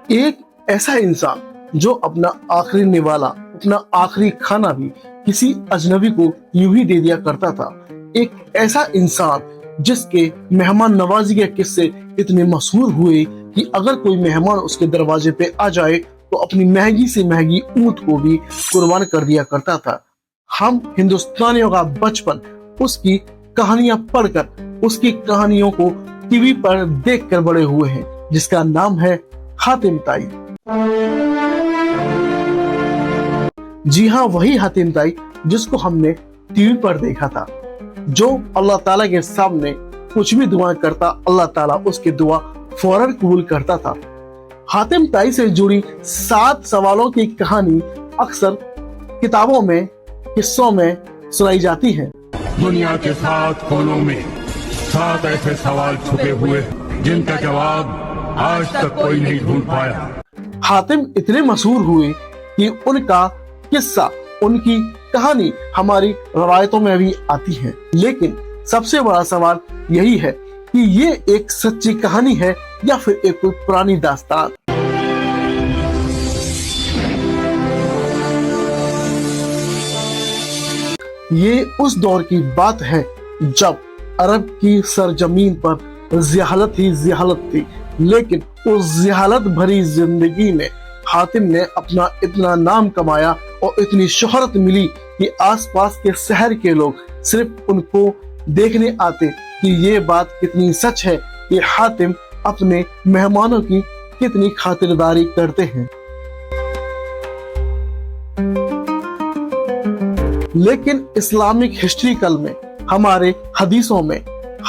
ایک ایسا انسان جو اپنا آخری نوالا، اپنا آخری کھانا بھی کسی اجنبی کو یوں ہی دے دیا کرتا تھا۔ ایک ایسا انسان جس کے مہمان نوازی کے قصے اتنے مشہور ہوئے کہ اگر کوئی مہمان اس کے دروازے پہ آ جائے تو اپنی مہنگی سے مہنگی اونٹ کو بھی قربان کر دیا کرتا تھا۔ ہم ہندوستانیوں کا بچپن اس کی کہانیاں پڑھ کر، اس کی کہانیوں کو ٹی وی پر دیکھ کر بڑے ہوئے ہیں، جس کا نام ہے حاتم طائی۔ جی ہاں، وہی حاتم طائی جس کو ہم نے ٹی وی پر دیکھا تھا، جو اللہ تعالیٰ کے سامنے کچھ بھی دعائیں کرتا، اللہ تعالیٰ اس کی دعا فوراً قبول کرتا تھا۔ حاتم طائی سے جڑی 7 سوالوں کی کہانی اکثر کتابوں میں، قصوں میں سنائی جاتی ہے۔ دنیا کے 7 کونوں میں 7 ایسے سوال چھپے ہوئے جن کا جواب آج تک کوئی نہیں ڈھونڈ پایا۔ حاتم اتنے مشہور ہوئے کہ ان کا قصہ، ان کی کہانی ہماری روایتوں میں بھی آتی ہے، لیکن سب سے بڑا سوال یہی ہے کہ یہ ایک سچی کہانی ہے یا پھر ایک کوئی پرانی داستان۔ یہ اس دور کی بات ہے جب عرب کی سرزمین پر جہالت ہی جہالت تھی، لیکن اس جہالت بھری زندگی میں حاتم نے اپنا اتنا نام کمایا اور اتنی شہرت ملی کہ آس پاس کے شہر کے لوگ صرف ان کو دیکھنے آتے کہ یہ بات کتنی سچ ہے کہ حاتم اپنے مہمانوں کی کتنی خاطرداری کرتے ہیں۔ لیکن اسلامک ہسٹریکل میں، ہمارے حدیثوں میں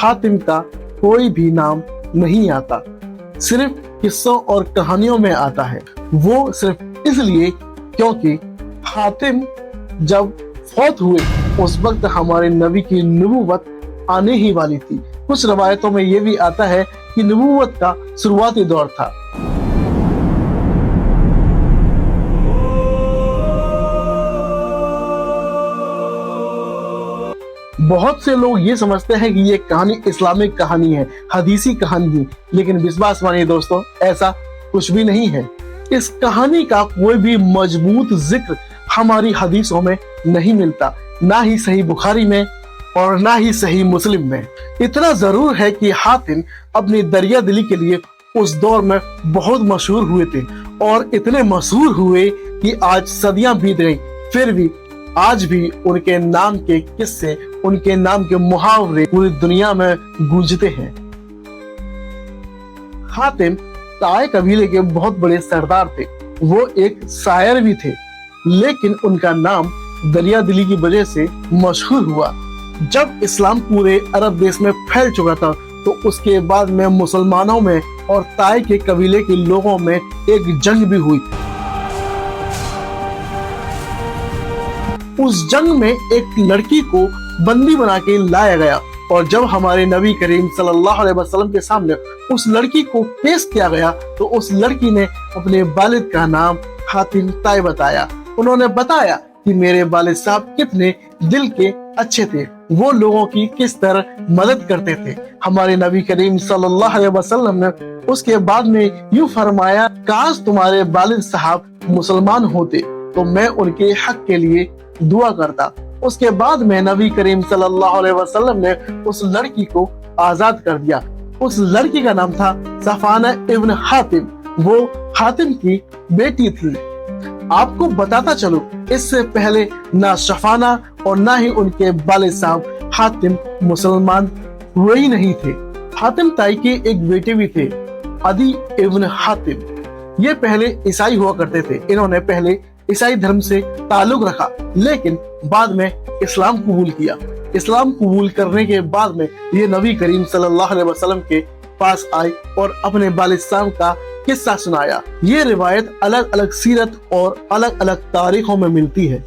حاتم کا کوئی بھی نام نہیں آتا، صرف قصوں اور کہانیوں میں آتا ہے۔ وہ صرف اس لیے کیونکہ حاتم جب فوت ہوئے اس وقت ہمارے نبی کی نبوت آنے ہی والی تھی۔ کچھ روایتوں میں یہ بھی آتا ہے کہ نبوت کا شروعاتی دور تھا۔ بہت سے لوگ یہ سمجھتے ہیں کہ یہ کہانی اسلامک کہانی ہے، حدیثی کہانی ہے، لیکن وشواس مانیے دوستو، ایسا کچھ بھی نہیں ہے۔ اس کہانی کا کوئی بھی مضبوط ذکر ہماری حدیثوں میں نہیں ملتا، نہ ہی صحیح بخاری میں اور نہ ہی صحیح مسلم میں۔ اتنا ضرور ہے کہ حاتم اپنی دریا دلی کے لیے اس دور میں بہت مشہور ہوئے تھے، اور اتنے مشہور ہوئے کہ آج صدیاں بیت گئی، پھر بھی آج بھی ان کے نام کے قصے، ان کے نام کے محاورے پوری دنیا میں گونجتے ہیں۔ حاتم طائی قبیلے کے بہت بڑے سردار تھے، وہ ایک شاعر بھی تھے، لیکن ان کا نام دریا دلی کی وجہ سے مشہور ہوا۔ جب اسلام پورے عرب دیش میں پھیل چکا تھا تو اس کے بعد میں مسلمانوں میں اور طائی کے قبیلے کے لوگوں میں ایک جنگ بھی ہوئی۔ اس جنگ میں ایک لڑکی کو بندی بنا کے لایا گیا، اور جب ہمارے نبی کریم صلی اللہ علیہ وسلم کے سامنے اس لڑکی کو پیش کیا گیا تو اس لڑکی نے اپنے والد کا نام حاتم طائی بتایا۔ انہوں نے بتایا کہ میرے والد صاحب کتنے دل کے اچھے تھے، وہ لوگوں کی کس طرح مدد کرتے تھے۔ ہمارے نبی کریم صلی اللہ علیہ وسلم نے اس کے بعد میں یوں فرمایا، کاش تمہارے والد صاحب مسلمان ہوتے تو میں ان کے حق کے لیے دعا کرتا۔ اس کے بعد میں نبی کریم صلی اللہ علیہ وسلم نے اس لڑکی کو آزاد کر دیا۔ اس لڑکی کا نام تھا صفانہ ابن حاتم، وہ حاتم کی بیٹی تھی۔ آپ کو بتاتا چلو، اس سے پہلے نہ صفانہ اور نہ ہی ان کے والد صاحب حاتم مسلمان ہوئے ہی نہیں تھے۔ حاتم طائی کے ایک بیٹے بھی تھے، عدی ابن حاتم۔ یہ پہلے عیسائی ہوا کرتے تھے، انہوں نے پہلے عیسائی دھرم سے تعلق رکھا، لیکن بعد میں اسلام قبول کیا۔ اسلام قبول کرنے کے بعد میں یہ نبی کریم صلی اللہ علیہ وسلم کے پاس آئے اور اپنے والد صاحب کا قصہ سنایا۔ یہ روایت الگ الگ سیرت اور الگ الگ تاریخوں میں ملتی ہے۔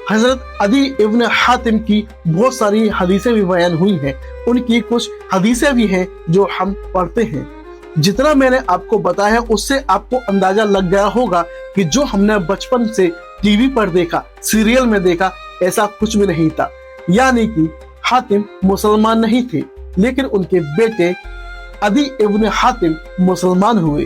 حضرت عدی ابن حاتم کی بہت ساری حدیثیں بھی بیان ہوئی ہیں، ان کی کچھ حدیثیں بھی ہیں جو ہم پڑھتے ہیں۔ جتنا میں نے آپ کو بتایا اس سے آپ کو اندازہ لگ گیا ہوگا کہ جو ہم نے بچپن سے ٹی وی پر دیکھا، سیریل میں دیکھا، ایسا کچھ بھی نہیں تھا۔ یعنی کہ حاتم مسلمان نہیں تھے، لیکن ان کے بیٹے عدی ابن حاتم مسلمان ہوئے۔